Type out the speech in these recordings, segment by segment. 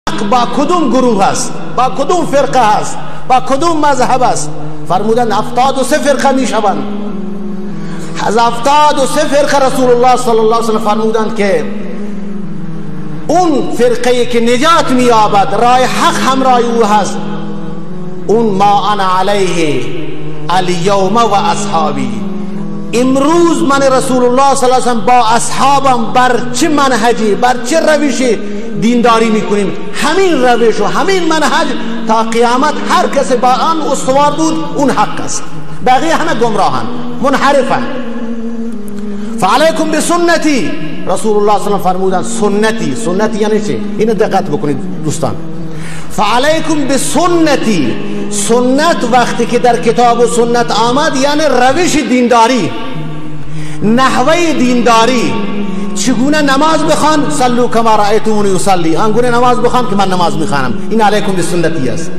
با کدوم گروه است، با کدوم فرقه است، با کدوم مذهب است؟ فرمودند 73 فرقه می شوند. از 73 فرقه رسول الله صلی الله علیه و سلم فرمودند که اون فرقه که نجات می یابد، راه حق همراه او هست، اون ما انا علیه الیوم و اصحابی. امروز من رسول الله صلی الله علیه و سلم با اصحابم بر چه منهجی، بر چه روشی دینداری میکنیم، همین روش و همین منهج تا قیامت هر کسی با آن استوار بود اون حق است، بقیه همه گمراهن منحرفن. فعلیکم بسنتی، رسول الله صلی الله علیه و سلم فرمودن سنتی. سنتی یعنی چه؟ اینو دقت بکنید دوستان. فعلیکم بسنتی، سنت وقتی که در کتاب و سنت آمد یعنی روش دینداری، نحوه دینداری. چگونه نماز بخوان؟ صلوا کما رأیتمونی اصلی، آنگونه نماز بخوان که من نماز میخوانم، این علیکم بسنتی است.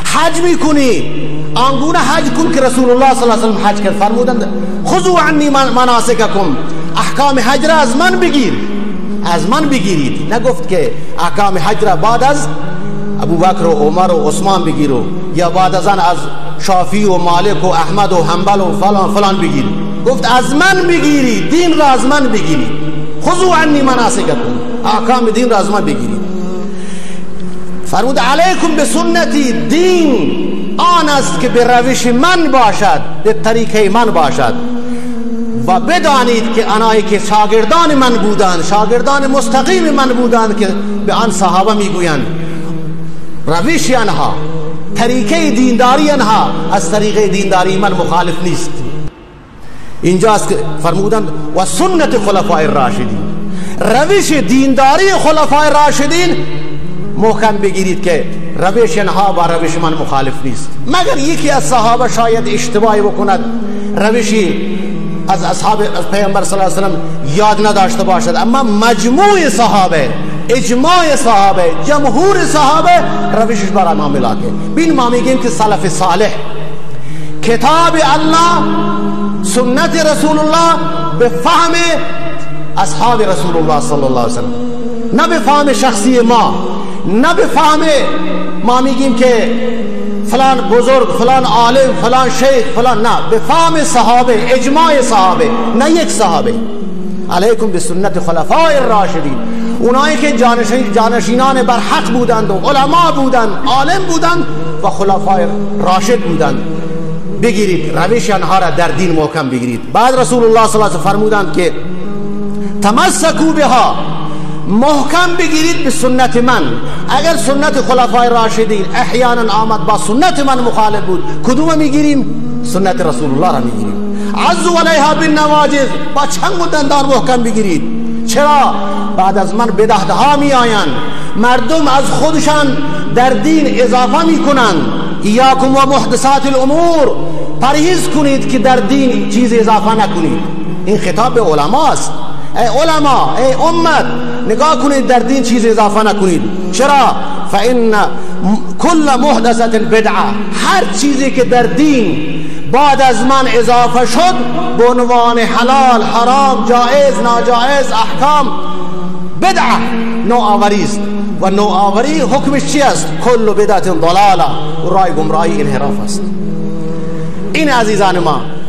حج میکنی، آنگونه حج کن که رسول الله صلی الله علیه و سلم حج کرد. فرمودند خذوا عنی مناسککم، احکام حج را از من بگیر، از من بگیرید. نگفت که احکام حج را بعد از ابوبکر و عمر و عثمان بگیرو، یا بعد از آن از شافعی و مالک و احمد و حنبل و فلان فلان بگیر. گفت از من بگیری، دین را از من بگیری. خذوا عنی مناسککم، احکام دین را از من بگیری. فرمود علیکم بسنتی، دین آن است که به روش من باشد، به طریقه من باشد. و بدانید که آنایی که شاگردان من بودند، شاگردان مستقیم من بودند که به آن صحابه میگویند روش آنها، طریقه دینداری آنها از طریقه دینداری من مخالف نیست. اینجاست که فرمودند و سنت خلفای الراشدین، روش دینداری خلفای راشدین محکم بگیرید که روش آنها با روش من مخالف نیست. مگر یکی از صحابه شاید اشتباهی بکند، روشی از اصحاب از پیامبر صلی الله علیه و سلم یاد نداشته باشد، اما مجموع صحابه، اجماع صحابه، جمهور صحابه روشش برای ما ملاکه. بین ما میگیم که سلف صالح کتاب الله، سنت رسول الله به فهم اصحاب رسول الله صلی الله علیه و سلم، نه به فهم شخصی ما، نه به فهم ما میگیم که فلان بزرگ، فلان عالم، فلان شیخ، فلان، نه، به فهم صحابه، اجماع صحابه، نه یک صحابه. علیکم بسنت خلفای الراشدین، اونایی که جانشینان بر حق بودند و علما بودند، عالم بودند و خلفای راشد بودند، بگیرید روش آنها را در دین محکم بگیرید. بعد رسول الله صلی الله علیه و فرمودند که تمسکوا بها، محکم بگیرید به سنت من. اگر سنت خلفای راشدین احیانا آمد با سنت من مخالف بود، کدوم میگیریم؟ سنت رسول الله را میگیریم. عضوا علیها بالنواجذ، با چنگ و دندان محکم بگیرید. چرا؟ بعد از من بدعت‌ها می آیند، مردم از خودشان در دین اضافه می کنند. ایاکم و محدثات الامور، پرهیز کنید که در دین چیز اضافه نکنید. این خطاب به علما است. ای علما، ای امت، نگاه کنید در دین چیز اضافه نکنید. چرا؟ فإن کل محدثة بدعه، هر چیزی که در دین بعد از من اضافه شد به عنوان حلال، حرام، جائز، ناجائز، احکام، بدعه، نوآوری است. و نوآوری حکمش چی است؟ کل بدعت ضلاله، و راه گمراهی انحراف است. این عزیزان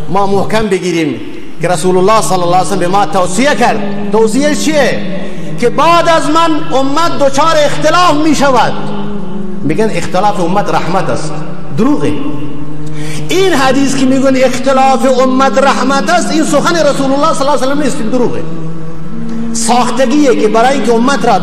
ما محکم بگیریم که رسول الله صلی الله علیه و سلم به ما توصیه کرد. توصیه چیه؟ که بعد از من امت دچار اختلاف می شود. میگن اختلاف امت رحمت است، دروغه. این حدیث که میگن اختلاف امت رحمت است، این سخن رسول الله صلی الله علیه و سلم نیست، دروغه. ساختگیه که برای اینکه امت را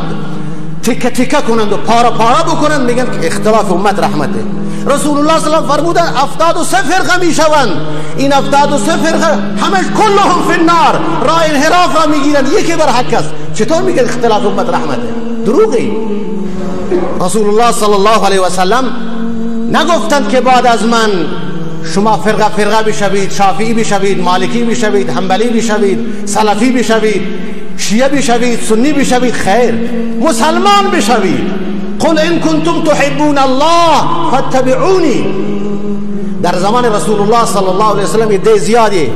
تکه تکه کنند و پارا پارا بکنند، میگن که اختلاف امت رحمته. رسول الله صلی الله علیه و سلم فرمودن 73 فرقه میشوند، این 73 فرقه همش کلهم فی النار، راه انحراف را میگیرند، یکی بر حق است. چطور میگن اختلاف امت رحمته؟ دروغی. رسول الله صلی الله علیه و سلم نگفتند که بعد از من شما فرقه بشوید، شافعی بشوید، مالکی بشوید، حنبلی بشوید، سلفی بشوید، شیعه بشوید، سنی بشوید. خیر، مسلمان بشوید. قل ان کنتم تحبون الله فاتبعونی. در زمان رسول الله صلی الله علیه و سلم عده زیادی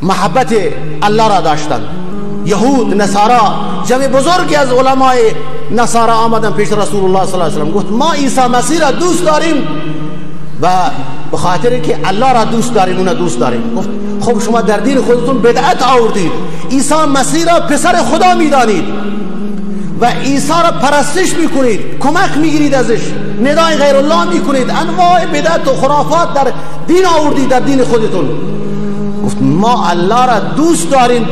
محبت الله را داشتند. یهود، نصارا جمع بزرگی از علمای نصارا آمدن پیش رسول الله صلی الله علیه و سلم، گفت ما عیسی مسیح را دوست داریم و به خاطر که الله را دوست داریم اون دوست داریم. گفت خب شما در دین خودتون بدعت آوردید، عیسی مسیح را پسر خدا میدانید و عیسی را پرستش میکنید، کمک میگیرید ازش، ندای غیر الله میکنید، انواع بدعت و خرافات در دین آوردید در دین خودتون. گفت ما الله را دوست داریم،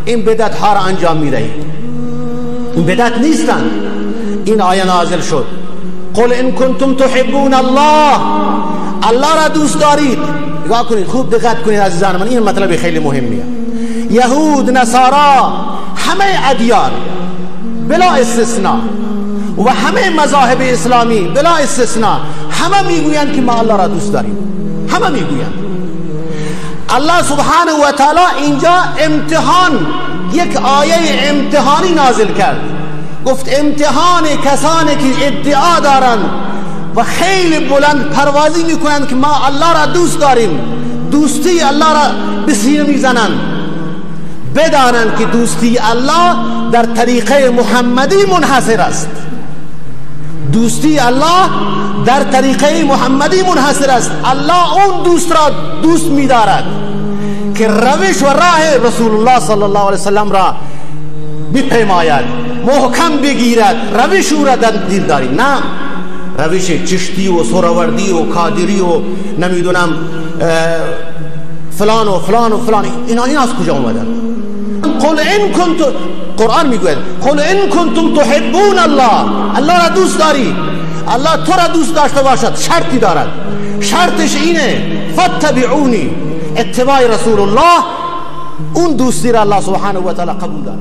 این بدعت ها را انجام میدهید. این بدعت نیستند. این آیه نازل شد قل ان کنتم تحبون الله، الله را دوست دارید. نگاه کنید، خوب دقت کنید عزیزان من، این مطلب خیلی مهمیه. یهود، نصارا، همه ادیان بلا استثناء و همه مذاهب اسلامی بلا استثناء همه میگویند که ما الله را دوست داریم، همه میگویند. الله سبحانه و تعالی اینجا امتحان، یک آیه امتحانی نازل کرد. گفت امتحان کسانی که ادعا دارند و خیلی بلند پروازی میکنند که ما الله را دوست داریم، دوستی الله را به سینه میزنند، بدانند که دوستی الله در طریقه محمدی منحصر است. دوستی الله در طریقه محمدی منحصر است. الله اون دوست را دوست می‌دارد که روش و راه رسول الله صلی الله علیه وسلم را بپیماید، محکم بگیرد، روش او را در دل داری، نه روش چشتی و سهروردی و کادری و نمیدونم فلان و فلان و فلان. اینا از کجا اومدن؟ قل ان کنتم، قرآن میگوید قل ان کنتم تحبون الله، الله را دوست داری، الله تو را دوست داشته باشد شرطی دارد، شرطش اینه فاتبعونی، اتباع رسول الله، اون دوستی را الله سبحانه و تعالی قبول دارد.